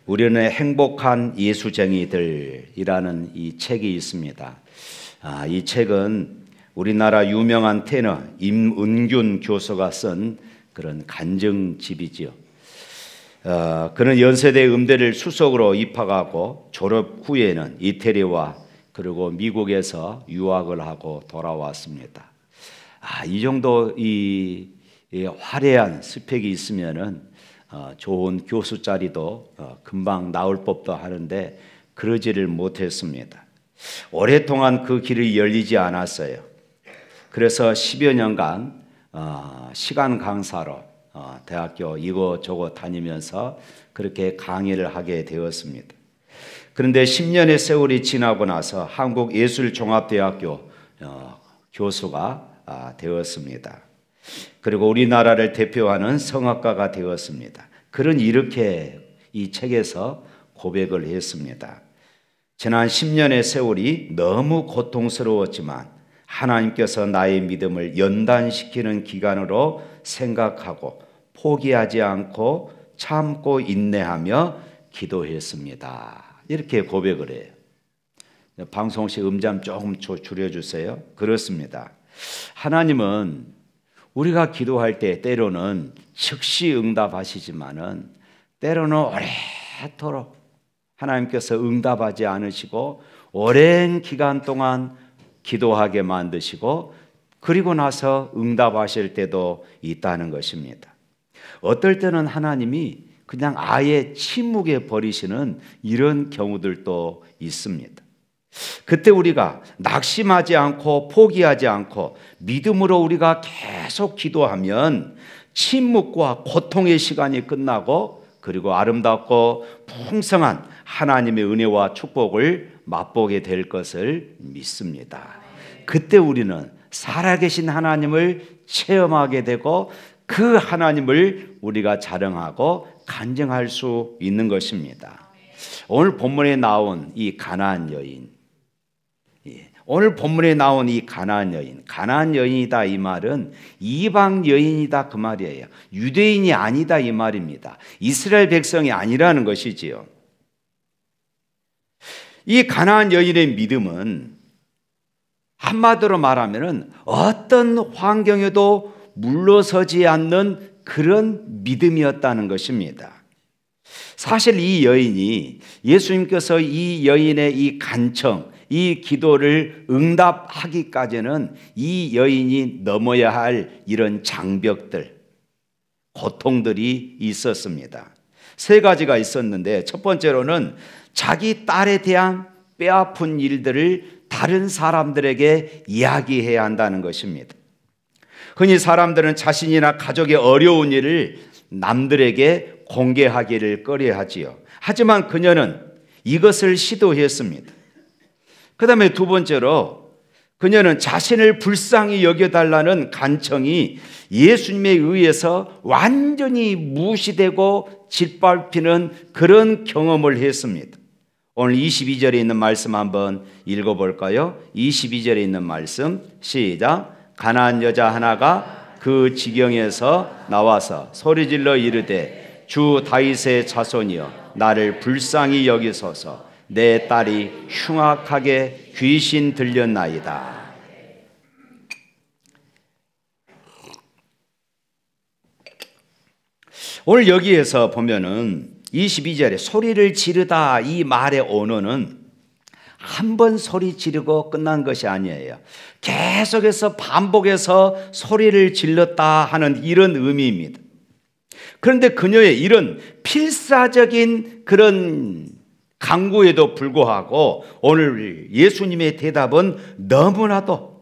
우리는 행복한 예수쟁이들이라는 이 책이 있습니다. 이 책은 우리나라 유명한 테너 임은균 교수가 쓴 그런 간증집이지요. 그는 연세대 음대를 수석으로 입학하고 졸업 후에는 이태리와 그리고 미국에서 유학을 하고 돌아왔습니다. 이 정도 이 화려한 스펙이 있으면은 좋은 교수 자리도 금방 나올 법도 하는데 그러지를 못했습니다. 오랫동안 그 길이 열리지 않았어요. 그래서 10여 년간 시간 강사로 대학교 이곳저곳 다니면서 그렇게 강의를 하게 되었습니다. 그런데 10년의 세월이 지나고 나서 한국예술종합대학교 교수가 되었습니다. 그리고 우리나라를 대표하는 성악가가 되었습니다. 그는 이렇게 이 책에서 고백을 했습니다. 지난 10년의 세월이 너무 고통스러웠지만 하나님께서 나의 믿음을 연단시키는 기간으로 생각하고 포기하지 않고 참고 인내하며 기도했습니다. 이렇게 고백을 해요. 방송식 음잠 조금 줄여주세요. 그렇습니다. 하나님은 우리가 기도할 때 때로는 즉시 응답하시지만은 때로는 오래도록 하나님께서 응답하지 않으시고 오랜 기간 동안 기도하게 만드시고 그리고 나서 응답하실 때도 있다는 것입니다. 어떨 때는 하나님이 그냥 아예 침묵에 버리시는 이런 경우들도 있습니다. 그때 우리가 낙심하지 않고 포기하지 않고 믿음으로 우리가 계속 기도하면 침묵과 고통의 시간이 끝나고 그리고 아름답고 풍성한 하나님의 은혜와 축복을 맛보게 될 것을 믿습니다. 그때 우리는 살아계신 하나님을 체험하게 되고 그 하나님을 우리가 자랑하고 간증할 수 있는 것입니다. 오늘 본문에 나온 이 가나안 여인, 오늘 본문에 나온 이 가나안 여인, 가나안 여인이다 이 말은 이방 여인이다 그 말이에요. 유대인이 아니다 이 말입니다. 이스라엘 백성이 아니라는 것이지요. 이 가나안 여인의 믿음은 한마디로 말하면 어떤 환경에도 물러서지 않는 그런 믿음이었다는 것입니다. 사실 이 여인이 예수님께서 이 여인의 이 간청, 이 기도를 응답하기까지는 이 여인이 넘어야 할 이런 장벽들, 고통들이 있었습니다. 세 가지가 있었는데 첫 번째로는 자기 딸에 대한 뼈아픈 일들을 다른 사람들에게 이야기해야 한다는 것입니다. 흔히 사람들은 자신이나 가족의 어려운 일을 남들에게 공개하기를 꺼려하지요. 하지만 그녀는 이것을 시도했습니다. 그 다음에 두 번째로 그녀는 자신을 불쌍히 여겨달라는 간청이 예수님에 의해서 완전히 무시되고 짓밟히는 그런 경험을 했습니다. 오늘 22절에 있는 말씀 한번 읽어볼까요? 22절에 있는 말씀 시작. 가나안 여자 하나가 그 지경에서 나와서 소리질러 이르되 주 다윗의 자손이여 나를 불쌍히 여기소서 내 딸이 흉악하게 귀신 들렸나이다. 오늘 여기에서 보면은 22절에 소리를 지르다 이 말의 언어는 한 번 소리 지르고 끝난 것이 아니에요. 계속해서 반복해서 소리를 질렀다 하는 이런 의미입니다. 그런데 그녀의 이런 필사적인 그런 강구에도 불구하고 오늘 예수님의 대답은 너무나도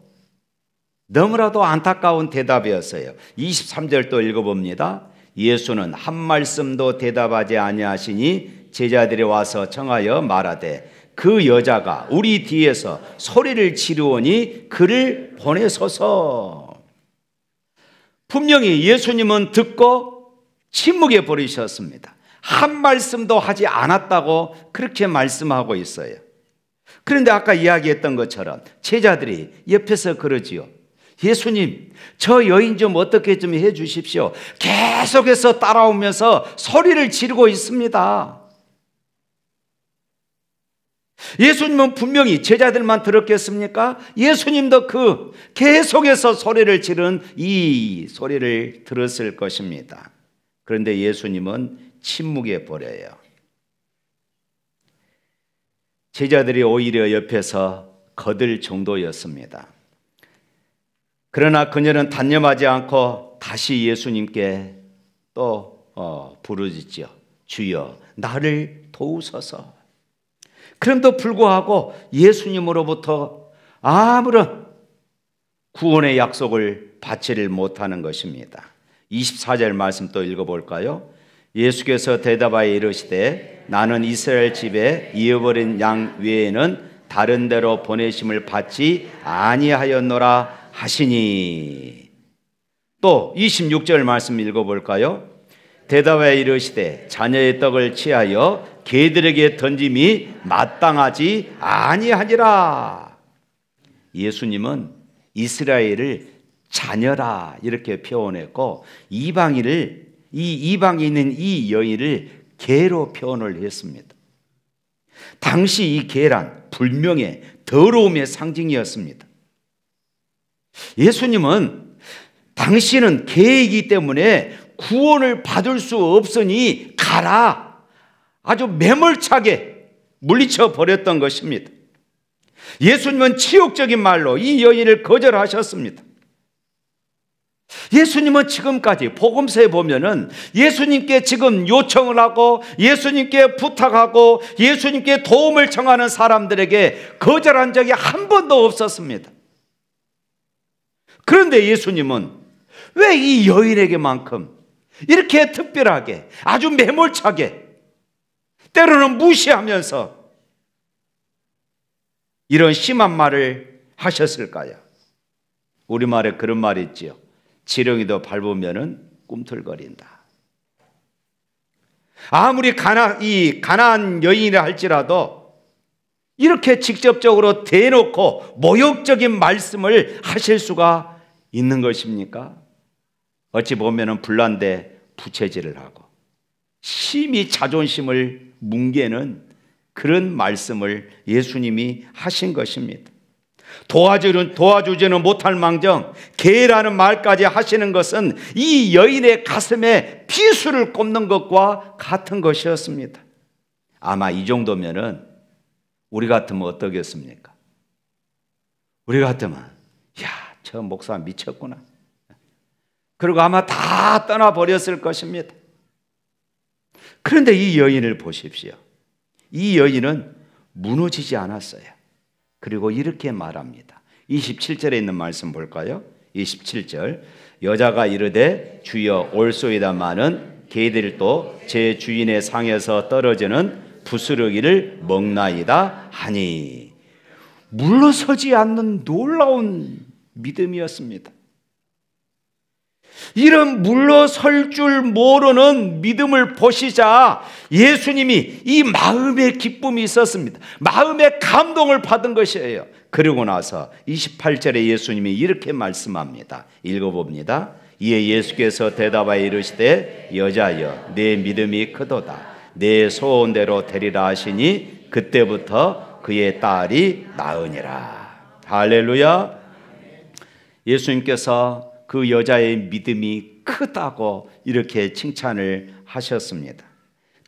안타까운 대답이었어요. 23절 또 읽어봅니다. 예수는 한 말씀도 대답하지 아니하시니 제자들이 와서 청하여 말하되 그 여자가 우리 뒤에서 소리를 지르오니 그를 보내소서. 분명히 예수님은 듣고 침묵에 버리셨습니다. 한 말씀도 하지 않았다고 그렇게 말씀하고 있어요. 그런데 아까 이야기했던 것처럼 제자들이 옆에서 그러지요. 예수님, 저 여인 좀 어떻게 좀 해 주십시오. 계속해서 따라오면서 소리를 지르고 있습니다. 예수님은 분명히 제자들만 들었겠습니까? 예수님도 그 계속해서 소리를 지른 이 소리를 들었을 것입니다. 그런데 예수님은 침묵해 버려요. 제자들이 오히려 옆에서 거들 정도였습니다. 그러나 그녀는 단념하지 않고 다시 예수님께 또 부르짖죠. 주여, 나를 도우소서. 그럼에도 불구하고 예수님으로부터 아무런 구원의 약속을 받지를 못하는 것입니다. 24절 말씀 또 읽어볼까요? 예수께서 대답하여 이르시되 나는 이스라엘 집에 잃어버린 양 외에는 다른 데로 보내심을 받지 아니하였노라 하시니. 또 26절 말씀 읽어볼까요? 대답하여 이르시되 자녀의 떡을 취하여 개들에게 던짐이 마땅하지 아니하니라. 예수님은 이스라엘을 자녀라 이렇게 표현했고 이방인을 이방에 있는 이 여인을 개로 표현을 했습니다. 당시 이 개란 불명의 더러움의 상징이었습니다. 예수님은 당신은 개이기 때문에 구원을 받을 수 없으니 가라, 아주 매몰차게 물리쳐 버렸던 것입니다. 예수님은 치욕적인 말로 이 여인을 거절하셨습니다. 예수님은 지금까지 복음서에 보면은 예수님께 지금 요청을 하고 예수님께 부탁하고 예수님께 도움을 청하는 사람들에게 거절한 적이 한 번도 없었습니다. 그런데 예수님은 왜 이 여인에게만큼 이렇게 특별하게 아주 매몰차게 때로는 무시하면서 이런 심한 말을 하셨을까요? 우리말에 그런 말이 있지요. 지렁이도 밟으면은 꿈틀거린다. 아무리 가난한 여인이라 할지라도 이렇게 직접적으로 대놓고 모욕적인 말씀을 하실 수가 있는 것입니까? 어찌 보면은 불난데 부채질을 하고 심히 자존심을 뭉개는 그런 말씀을 예수님이 하신 것입니다. 도와주지는 못할 망정 개라는 말까지 하시는 것은 이 여인의 가슴에 비수를 꼽는 것과 같은 것이었습니다. 아마 이 정도면은 우리 같으면 어떠겠습니까? 우리 같으면 야, 저 목사 미쳤구나. 그리고 아마 다 떠나버렸을 것입니다. 그런데 이 여인을 보십시오. 이 여인은 무너지지 않았어요. 그리고 이렇게 말합니다. 27절에 있는 말씀 볼까요? 27절 여자가 이르되 주여 올소이다마는 개들도 제 주인의 상에서 떨어지는 부스러기를 먹나이다 하니. 물러서지 않는 놀라운 믿음이었습니다. 이런 물러설 줄 모르는 믿음을 보시자 예수님이 이 마음의 기쁨이 있었습니다. 마음의 감동을 받은 것이에요. 그러고 나서 28절에 예수님이 이렇게 말씀합니다. 읽어봅니다. 이에 예수께서 대답하여 이르시되 여자여 내 믿음이 크도다. 내 소원대로 되리라 하시니 그때부터 그의 딸이 나으니라. 할렐루야. 예수님께서 그 여자의 믿음이 크다고 이렇게 칭찬을 하셨습니다.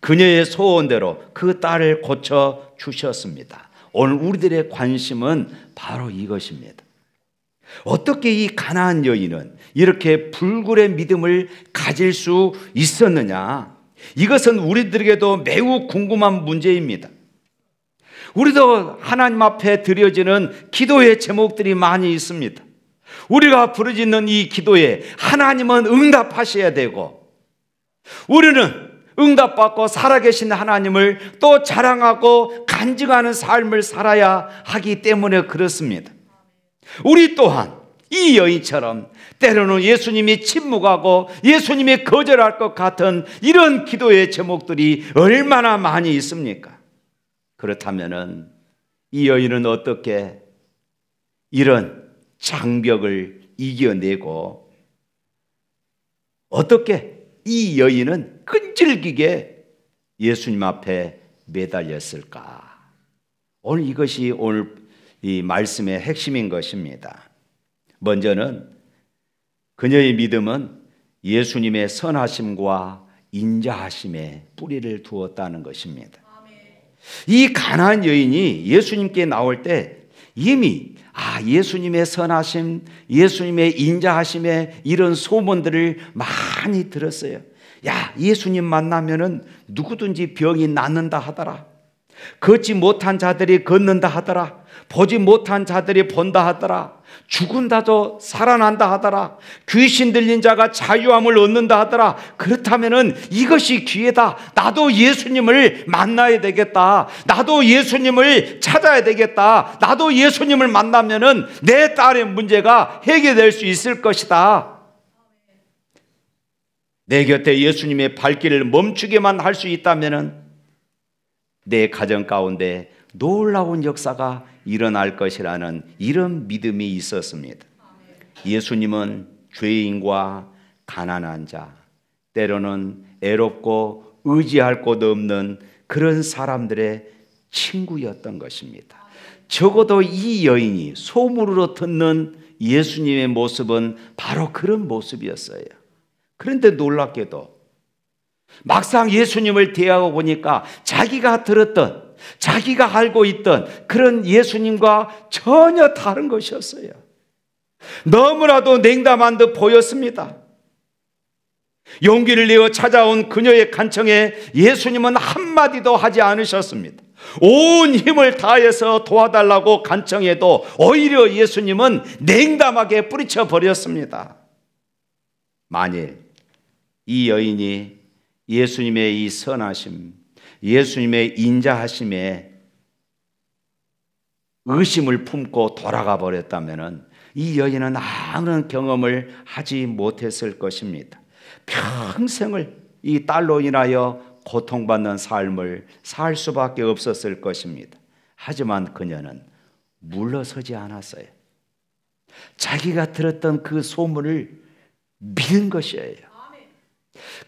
그녀의 소원대로 그 딸을 고쳐 주셨습니다. 오늘 우리들의 관심은 바로 이것입니다. 어떻게 이 가나안 여인은 이렇게 불굴의 믿음을 가질 수 있었느냐? 이것은 우리들에게도 매우 궁금한 문제입니다. 우리도 하나님 앞에 드려지는 기도의 제목들이 많이 있습니다. 우리가 부르짖는 이 기도에 하나님은 응답하셔야 되고 우리는 응답받고 살아계신 하나님을 또 자랑하고 간증하는 삶을 살아야 하기 때문에 그렇습니다. 우리 또한 이 여인처럼 때로는 예수님이 침묵하고 예수님이 거절할 것 같은 이런 기도의 제목들이 얼마나 많이 있습니까? 그렇다면 이 여인은 어떻게 이런 장벽을 이겨내고 어떻게 이 여인은 끈질기게 예수님 앞에 매달렸을까? 오늘 이것이 오늘 이 말씀의 핵심인 것입니다. 먼저는 그녀의 믿음은 예수님의 선하심과 인자하심에 뿌리를 두었다는 것입니다. 이 가나안 여인이 예수님께 나올 때 이미 예수님의 선하심, 예수님의 인자하심에 이런 소문들을 많이 들었어요. 야, 예수님 만나면은 누구든지 병이 낫는다 하더라. 걷지 못한 자들이 걷는다 하더라. 보지 못한 자들이 본다 하더라. 죽은다도 살아난다 하더라. 귀신 들린 자가 자유함을 얻는다 하더라. 그렇다면은 이것이 기회다. 나도 예수님을 만나야 되겠다. 나도 예수님을 찾아야 되겠다. 나도 예수님을 만나면은 내 딸의 문제가 해결될 수 있을 것이다. 내 곁에 예수님의 발길을 멈추게만 할 수 있다면은 내 가정 가운데 놀라운 역사가 일어날 것이라는 이런 믿음이 있었습니다. 예수님은 죄인과 가난한 자, 때로는 애롭고 의지할 곳 없는 그런 사람들의 친구였던 것입니다. 적어도 이 여인이 소문으로 듣는 예수님의 모습은 바로 그런 모습이었어요. 그런데 놀랍게도 막상 예수님을 대하고 보니까 자기가 들었던, 자기가 알고 있던 그런 예수님과 전혀 다른 것이었어요. 너무나도 냉담한 듯 보였습니다. 용기를 내어 찾아온 그녀의 간청에 예수님은 한마디도 하지 않으셨습니다. 온 힘을 다해서 도와달라고 간청해도 오히려 예수님은 냉담하게 뿌리쳐 버렸습니다. 만일 이 여인이 예수님의 이 선하심, 예수님의 인자하심에 의심을 품고 돌아가 버렸다면 이 여인은 아무런 경험을 하지 못했을 것입니다. 평생을 이 딸로 인하여 고통받는 삶을 살 수밖에 없었을 것입니다. 하지만 그녀는 물러서지 않았어요. 자기가 들었던 그 소문을 믿은 것이에요.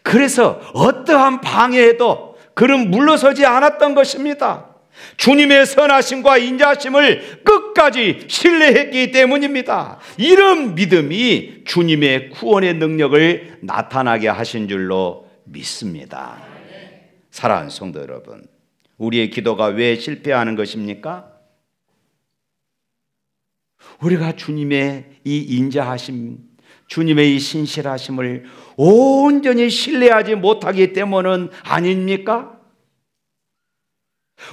그래서 어떠한 방해에도 그는 물러서지 않았던 것입니다. 주님의 선하심과 인자하심을 끝까지 신뢰했기 때문입니다. 이런 믿음이 주님의 구원의 능력을 나타나게 하신 줄로 믿습니다. 사랑하는 성도 여러분, 우리의 기도가 왜 실패하는 것입니까? 우리가 주님의 이 인자하심, 주님의 이 신실하심을 온전히 신뢰하지 못하기 때문은 아닙니까?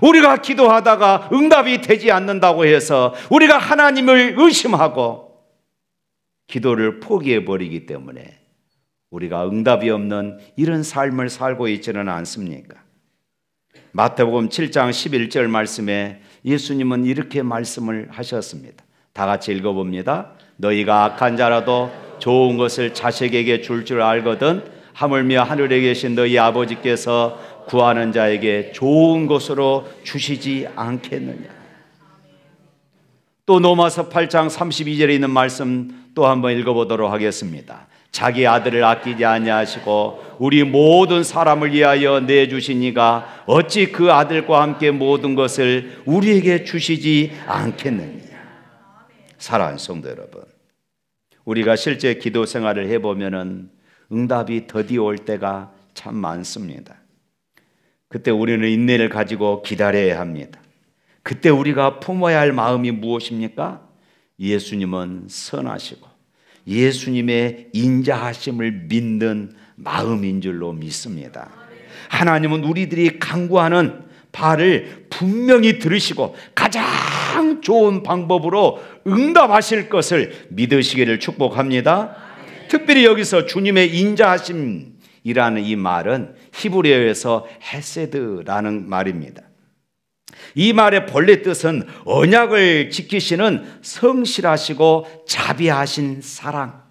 우리가 기도하다가 응답이 되지 않는다고 해서 우리가 하나님을 의심하고 기도를 포기해버리기 때문에 우리가 응답이 없는 이런 삶을 살고 있지는 않습니까? 마태복음 7장 11절 말씀에 예수님은 이렇게 말씀을 하셨습니다. 다 같이 읽어봅니다. 너희가 악한 자라도 좋은 것을 자식에게 줄 줄 알거든 하물며 하늘에 계신 너희 아버지께서 구하는 자에게 좋은 것으로 주시지 않겠느냐. 또 로마서 8장 32절에 있는 말씀 또 한번 읽어보도록 하겠습니다. 자기 아들을 아끼지 아니하시고 우리 모든 사람을 위하여 내주신 이가 어찌 그 아들과 함께 모든 것을 우리에게 주시지 않겠느냐. 사랑하는 성도 여러분, 우리가 실제 기도 생활을 해보면 응답이 더디 올 때가 참 많습니다. 그때 우리는 인내를 가지고 기다려야 합니다. 그때 우리가 품어야 할 마음이 무엇입니까? 예수님은 선하시고 예수님의 인자하심을 믿는 마음인 줄로 믿습니다. 하나님은 우리들이 간구하는 바를 분명히 들으시고 가장 좋은 방법으로 응답하실 것을 믿으시기를 축복합니다. 특별히 여기서 주님의 인자하심이라는 이 말은 히브리어에서 헤세드라는 말입니다. 이 말의 본래 뜻은 언약을 지키시는 성실하시고 자비하신 사랑,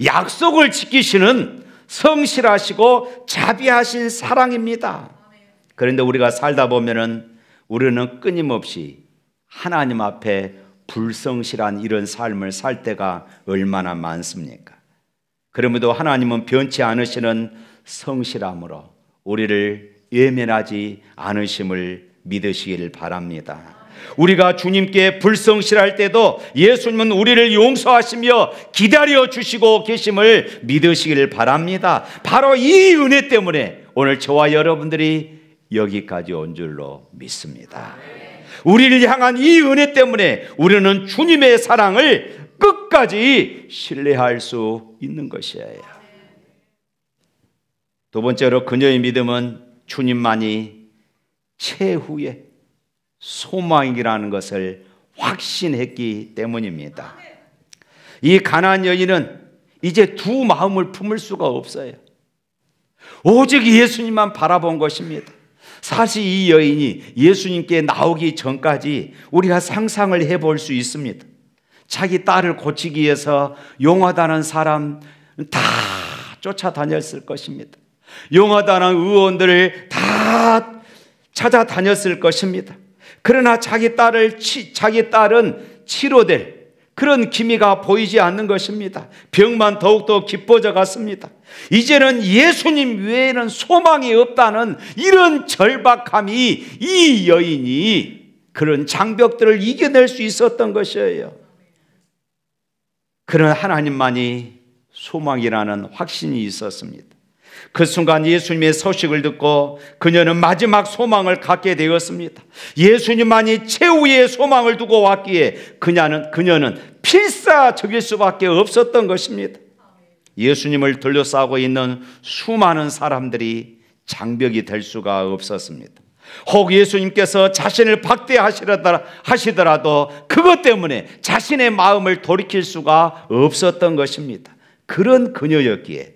약속을 지키시는 성실하시고 자비하신 사랑입니다. 그런데 우리가 살다 보면은 우리는 끊임없이 하나님 앞에 불성실한 이런 삶을 살 때가 얼마나 많습니까? 그럼에도 하나님은 변치 않으시는 성실함으로 우리를 외면하지 않으심을 믿으시길 바랍니다. 우리가 주님께 불성실할 때도 예수님은 우리를 용서하시며 기다려 주시고 계심을 믿으시길 바랍니다. 바로 이 은혜 때문에 오늘 저와 여러분들이 여기까지 온 줄로 믿습니다. 우리를 향한 이 은혜 때문에 우리는 주님의 사랑을 끝까지 신뢰할 수 있는 것이에요. 두 번째로 그녀의 믿음은 주님만이 최후의 소망이라는 것을 확신했기 때문입니다. 이 가나안 여인은 이제 두 마음을 품을 수가 없어요. 오직 예수님만 바라본 것입니다. 사실 이 여인이 예수님께 나오기 전까지 우리가 상상을 해볼 수 있습니다. 자기 딸을 고치기 위해서 용하다는 사람 다 쫓아다녔을 것입니다. 용하다는 의원들을 다 찾아다녔을 것입니다. 그러나 자기 딸은 치료될 그런 기미가 보이지 않는 것입니다. 병만 더욱더 깊어져 갔습니다. 이제는 예수님 외에는 소망이 없다는 이런 절박함이 이 여인이 그런 장벽들을 이겨낼 수 있었던 것이에요. 그런 하나님만이 소망이라는 확신이 있었습니다. 그 순간 예수님의 소식을 듣고 그녀는 마지막 소망을 갖게 되었습니다. 예수님만이 최후의 소망을 두고 왔기에 그녀는 필사적일 수밖에 없었던 것입니다. 예수님을 둘러싸고 있는 수많은 사람들이 장벽이 될 수가 없었습니다. 혹 예수님께서 자신을 박대하시더라도 그것 때문에 자신의 마음을 돌이킬 수가 없었던 것입니다. 그런 그녀였기에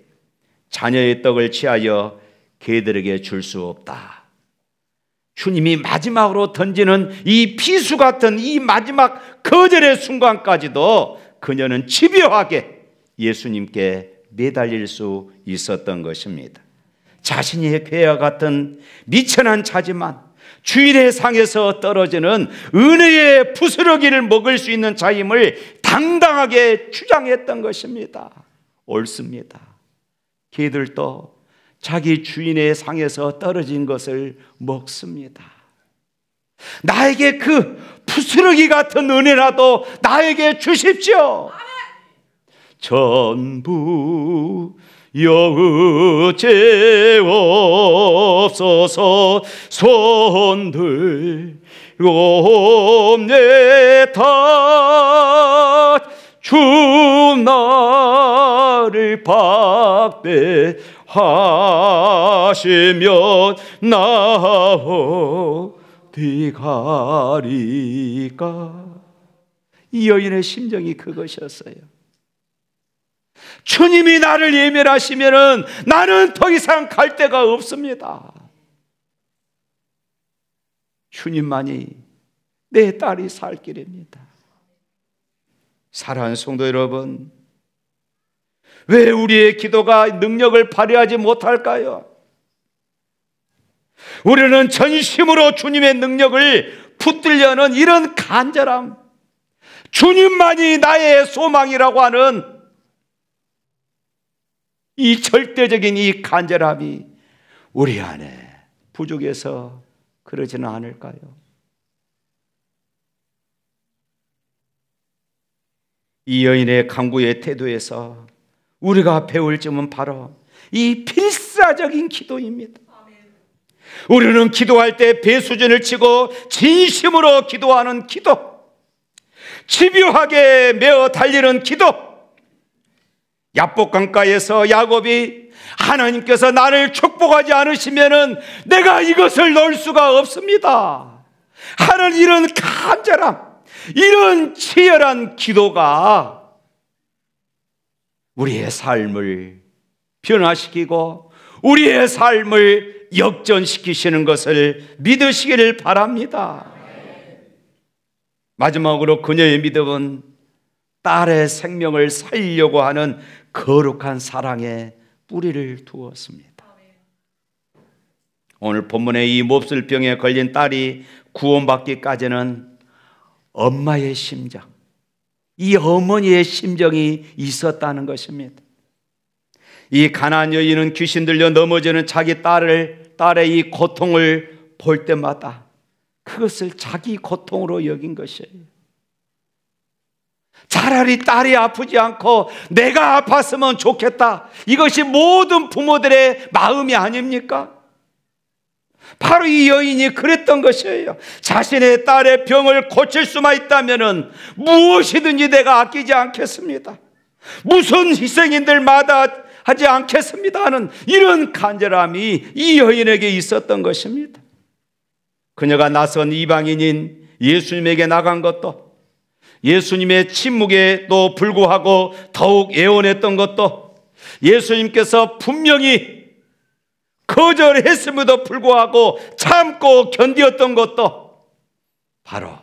자녀의 떡을 취하여 개들에게 줄 수 없다. 주님이 마지막으로 던지는 이 피수 같은 이 마지막 거절의 순간까지도 그녀는 집요하게 예수님께 매달릴 수 있었던 것입니다. 자신의 괴와 같은 미천한 자지만 주인의 상에서 떨어지는 은혜의 부스러기를 먹을 수 있는 자임을 당당하게 주장했던 것입니다. 옳습니다. 개들도 자기 주인의 상에서 떨어진 것을 먹습니다. 나에게 그 부스러기 같은 은혜라도 나에게 주십시오. 전부 여의제옵소서 손들고 내 탓 주 나를 박대하시면 나 어디 가리까. 이 여인의 심정이 그것이었어요. 주님이 나를 예멸하시면 나는 더 이상 갈 데가 없습니다. 주님만이 내 딸이 살 길입니다. 사랑하는 성도 여러분, 왜 우리의 기도가 능력을 발휘하지 못할까요? 우리는 전심으로 주님의 능력을 붙들려는 이런 간절함, 주님만이 나의 소망이라고 하는 이 절대적인 이 간절함이 우리 안에 부족해서 그러지는 않을까요? 이 여인의 간구의 태도에서 우리가 배울 점은 바로 이 필사적인 기도입니다. 우리는 기도할 때 배수진을 치고 진심으로 기도하는 기도, 집요하게 메어 달리는 기도. 야복강가에서 야곱이 하나님께서 나를 축복하지 않으시면은 내가 이것을 넣을 수가 없습니다 하는 이런 간절함, 이런 치열한 기도가 우리의 삶을 변화시키고 우리의 삶을 역전시키시는 것을 믿으시기를 바랍니다. 마지막으로 그녀의 믿음은 딸의 생명을 살리려고 하는 거룩한 사랑에 뿌리를 두었습니다. 오늘 본문의 이 몹쓸병에 걸린 딸이 구원받기까지는 엄마의 심정, 이 어머니의 심정이 있었다는 것입니다. 이 가나안 여인은 귀신 들려 넘어지는 자기 딸의 이 고통을 볼 때마다 그것을 자기 고통으로 여긴 것이에요. 차라리 딸이 아프지 않고 내가 아팠으면 좋겠다. 이것이 모든 부모들의 마음이 아닙니까? 바로 이 여인이 그랬던 것이에요. 자신의 딸의 병을 고칠 수만 있다면 무엇이든지 내가 아끼지 않겠습니다. 무슨 희생인들마다 하지 않겠습니다 하는 이런 간절함이 이 여인에게 있었던 것입니다. 그녀가 낯선 이방인인 예수님에게 나간 것도, 예수님의 침묵에도 불구하고 더욱 애원했던 것도, 예수님께서 분명히 거절했음에도 불구하고 참고 견디었던 것도 바로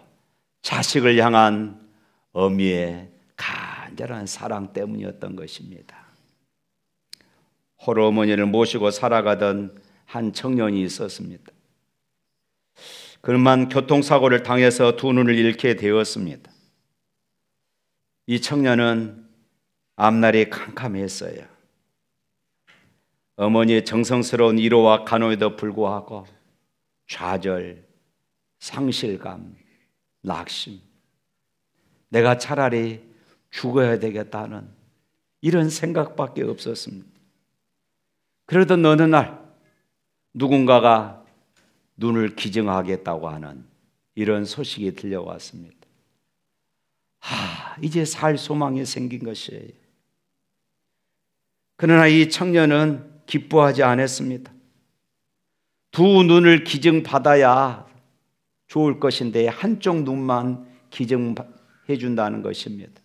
자식을 향한 어미의 간절한 사랑 때문이었던 것입니다. 홀로 어머니를 모시고 살아가던 한 청년이 있었습니다. 그만 교통사고를 당해서 두 눈을 잃게 되었습니다. 이 청년은 앞날이 캄캄했어요. 어머니의 정성스러운 위로와 간호에도 불구하고 좌절, 상실감, 낙심, 내가 차라리 죽어야 되겠다는 이런 생각밖에 없었습니다. 그러던 어느 날 누군가가 눈을 기증하겠다고 하는 이런 소식이 들려왔습니다. 이제 살 소망이 생긴 것이에요. 그러나 이 청년은 기뻐하지 않았습니다. 두 눈을 기증받아야 좋을 것인데 한쪽 눈만 기증해 준다는 것입니다.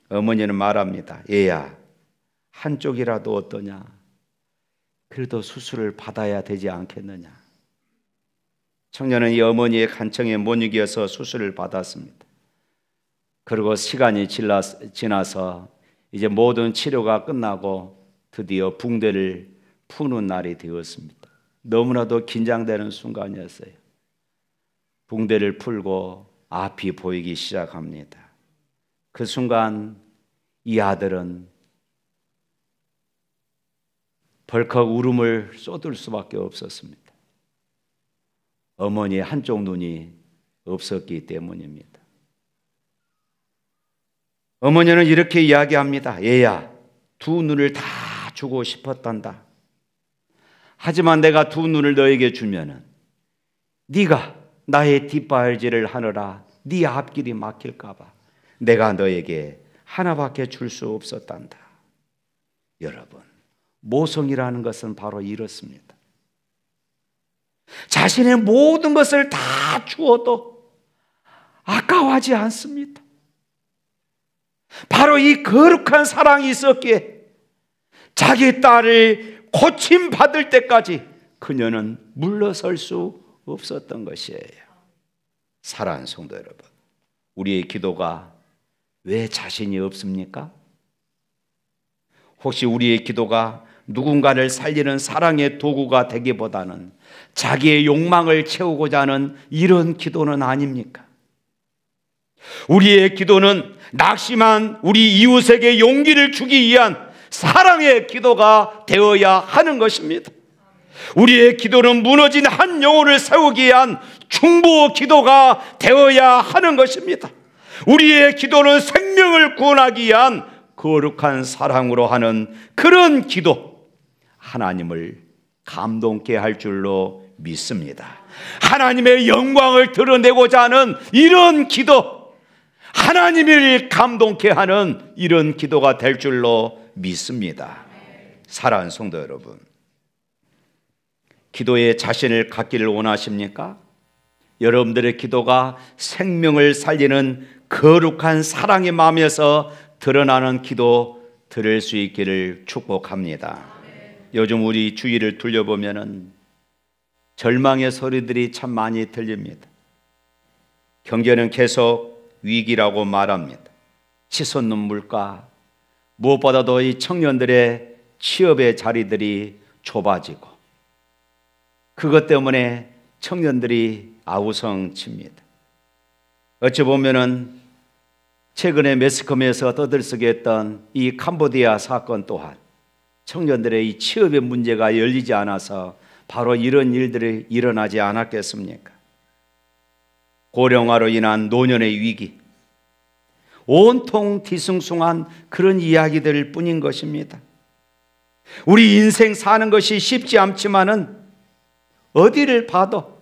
어머니는 말합니다. 얘야, 한쪽이라도 어떠냐? 그래도 수술을 받아야 되지 않겠느냐? 청년은 이 어머니의 간청에 못 이겨서 수술을 받았습니다. 그리고 시간이 지나서 이제 모든 치료가 끝나고 드디어 붕대를 푸는 날이 되었습니다. 너무나도 긴장되는 순간이었어요. 붕대를 풀고 앞이 보이기 시작합니다. 그 순간 이 아들은 벌컥 울음을 쏟을 수밖에 없었습니다. 어머니의 한쪽 눈이 없었기 때문입니다. 어머니는 이렇게 이야기합니다. 얘야, 두 눈을 다 주고 싶었단다. 하지만 내가 두 눈을 너에게 주면은 네가 나의 뒷발질을 하느라 네 앞길이 막힐까 봐 내가 너에게 하나밖에 줄 수 없었단다. 여러분, 모성이라는 것은 바로 이렇습니다. 자신의 모든 것을 다 주어도 아까워하지 않습니다. 바로 이 거룩한 사랑이 있었기에 자기 딸을 고침받을 때까지 그녀는 물러설 수 없었던 것이에요. 사랑하는 성도 여러분, 우리의 기도가 왜 자신이 없습니까? 혹시 우리의 기도가 누군가를 살리는 사랑의 도구가 되기보다는 자기의 욕망을 채우고자 하는 이런 기도는 아닙니까? 우리의 기도는 낙심한 우리 이웃에게 용기를 주기 위한 사랑의 기도가 되어야 하는 것입니다. 우리의 기도는 무너진 한 영혼을 세우기 위한 중보 기도가 되어야 하는 것입니다. 우리의 기도는 생명을 구원하기 위한 거룩한 사랑으로 하는 그런 기도, 하나님을 감동케 할 줄로 믿습니다. 하나님의 영광을 드러내고자 하는 이런 기도, 하나님을 감동케 하는 이런 기도가 될 줄로 믿습니다. 사랑하는 성도 여러분, 기도에 자신을 갖기를 원하십니까? 여러분들의 기도가 생명을 살리는 거룩한 사랑의 마음에서 드러나는 기도 들을 수 있기를 축복합니다. 요즘 우리 주위를 둘러보면 절망의 소리들이 참 많이 들립니다. 경제는 계속 위기라고 말합니다. 치솟는 물가, 무엇보다도 이 청년들의 취업의 자리들이 좁아지고 그것 때문에 청년들이 아우성칩니다. 어찌 보면은 최근에 매스컴에서 떠들썩게 했던 이 캄보디아 사건 또한 청년들의 이 취업의 문제가 열리지 않아서 바로 이런 일들이 일어나지 않았겠습니까? 고령화로 인한 노년의 위기, 온통 뒤숭숭한 그런 이야기들 뿐인 것입니다. 우리 인생 사는 것이 쉽지 않지만은 어디를 봐도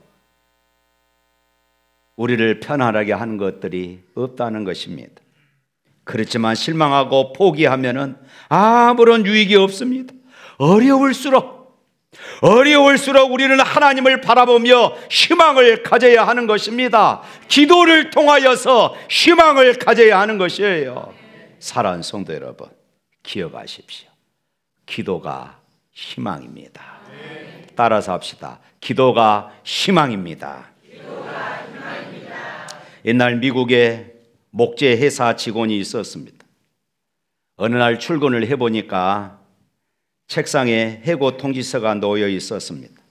우리를 편안하게 하는 것들이 없다는 것입니다. 그렇지만 실망하고 포기하면은 아무런 유익이 없습니다. 어려울수록 우리는 하나님을 바라보며 희망을 가져야 하는 것입니다. 기도를 통하여서 희망을 가져야 하는 것이에요. 사랑하는 성도 여러분, 기억하십시오. 기도가 희망입니다. 따라서 합시다. 기도가 희망입니다. 옛날 미국에 목재 회사 직원이 있었습니다. 어느 날 출근을 해보니까 책상에 해고 통지서가 놓여 있었습니다.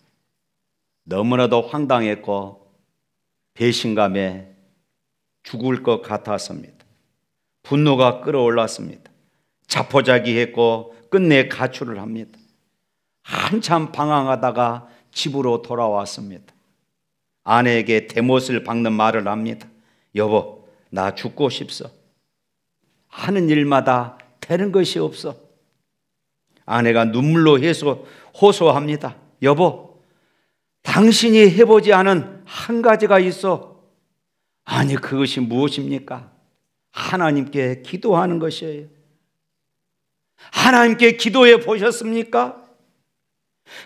너무나도 황당했고 배신감에 죽을 것 같았습니다. 분노가 끌어올랐습니다. 자포자기했고 끝내 가출을 합니다. 한참 방황하다가 집으로 돌아왔습니다. 아내에게 대못을 박는 말을 합니다. 여보, 나 죽고 싶소. 하는 일마다 되는 것이 없어. 아내가 눈물로 호소합니다. 여보, 당신이 해보지 않은 한 가지가 있어. 아니, 그것이 무엇입니까? 하나님께 기도하는 것이에요. 하나님께 기도해 보셨습니까?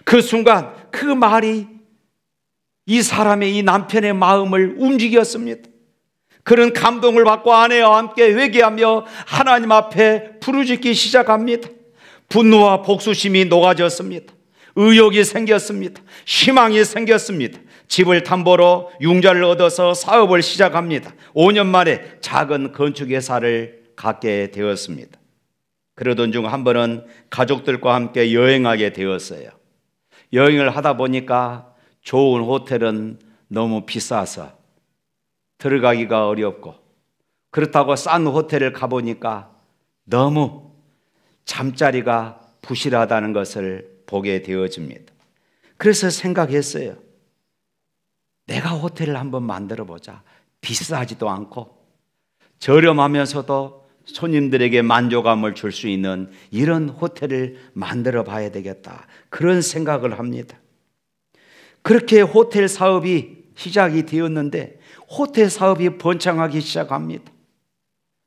그 순간 그 말이 이 사람의, 이 남편의 마음을 움직였습니다. 그런 감동을 받고 아내와 함께 회개하며 하나님 앞에 부르짖기 시작합니다. 분노와 복수심이 녹아졌습니다. 의욕이 생겼습니다. 희망이 생겼습니다. 집을 담보로 융자를 얻어서 사업을 시작합니다. 5년 만에 작은 건축회사를 갖게 되었습니다. 그러던 중 한 번은 가족들과 함께 여행하게 되었어요. 여행을 하다 보니까 좋은 호텔은 너무 비싸서 들어가기가 어렵고, 그렇다고 싼 호텔을 가보니까 너무 잠자리가 부실하다는 것을 보게 되어집니다. 그래서 생각했어요. 내가 호텔을 한번 만들어 보자. 비싸지도 않고 저렴하면서도 손님들에게 만족감을 줄 수 있는 이런 호텔을 만들어 봐야 되겠다. 그런 생각을 합니다. 그렇게 호텔 사업이 시작이 되었는데 호텔 사업이 번창하기 시작합니다.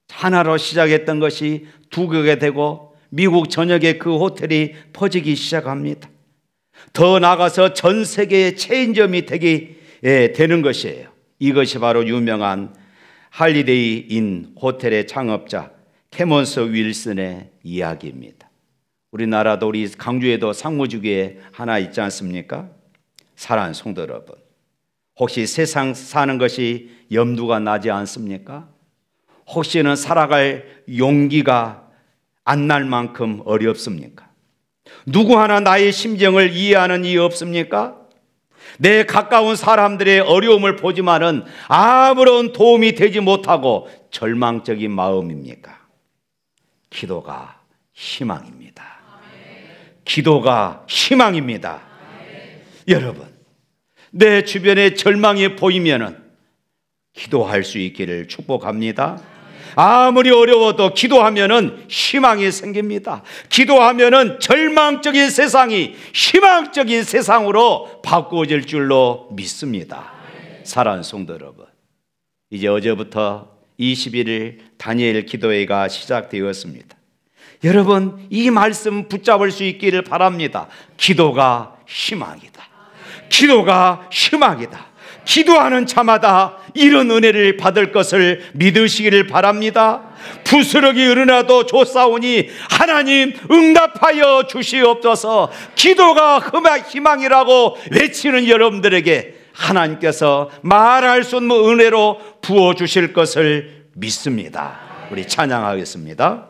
하나로 시작했던 것이 두 개가 되고 미국 전역에 그 호텔이 퍼지기 시작합니다. 더 나아가서 전 세계의 체인점이 되는 것이에요. 이것이 바로 유명한 할리데이 인 호텔의 창업자 캐먼스 윌슨의 이야기입니다. 우리나라도 우리 강주에도 상무주기에 하나 있지 않습니까? 사랑하는 성도 여러분, 혹시 세상 사는 것이 염두가 나지 않습니까? 혹시는 살아갈 용기가 안 날 만큼 어렵습니까? 누구 하나 나의 심정을 이해하는 이 없습니까? 내 가까운 사람들의 어려움을 보지만은 아무런 도움이 되지 못하고 절망적인 마음입니까? 기도가 희망입니다. 기도가 희망입니다. 여러분, 내 주변에 절망이 보이면은 기도할 수 있기를 축복합니다. 아무리 어려워도 기도하면은 희망이 생깁니다. 기도하면은 절망적인 세상이 희망적인 세상으로 바꾸어질 줄로 믿습니다. 사랑하는 성도 여러분, 이제 어제부터 21일 다니엘 기도회가 시작되었습니다. 여러분, 이 말씀 붙잡을 수 있기를 바랍니다. 기도가 희망이다. 기도가 희망이다. 기도하는 자마다 이런 은혜를 받을 것을 믿으시기를 바랍니다. 부스러기 일어나도 좋사오니 하나님 응답하여 주시옵소서. 기도가 희망이라고 외치는 여러분들에게 하나님께서 말할 수 없는 은혜로 부어주실 것을 믿습니다. 우리 찬양하겠습니다.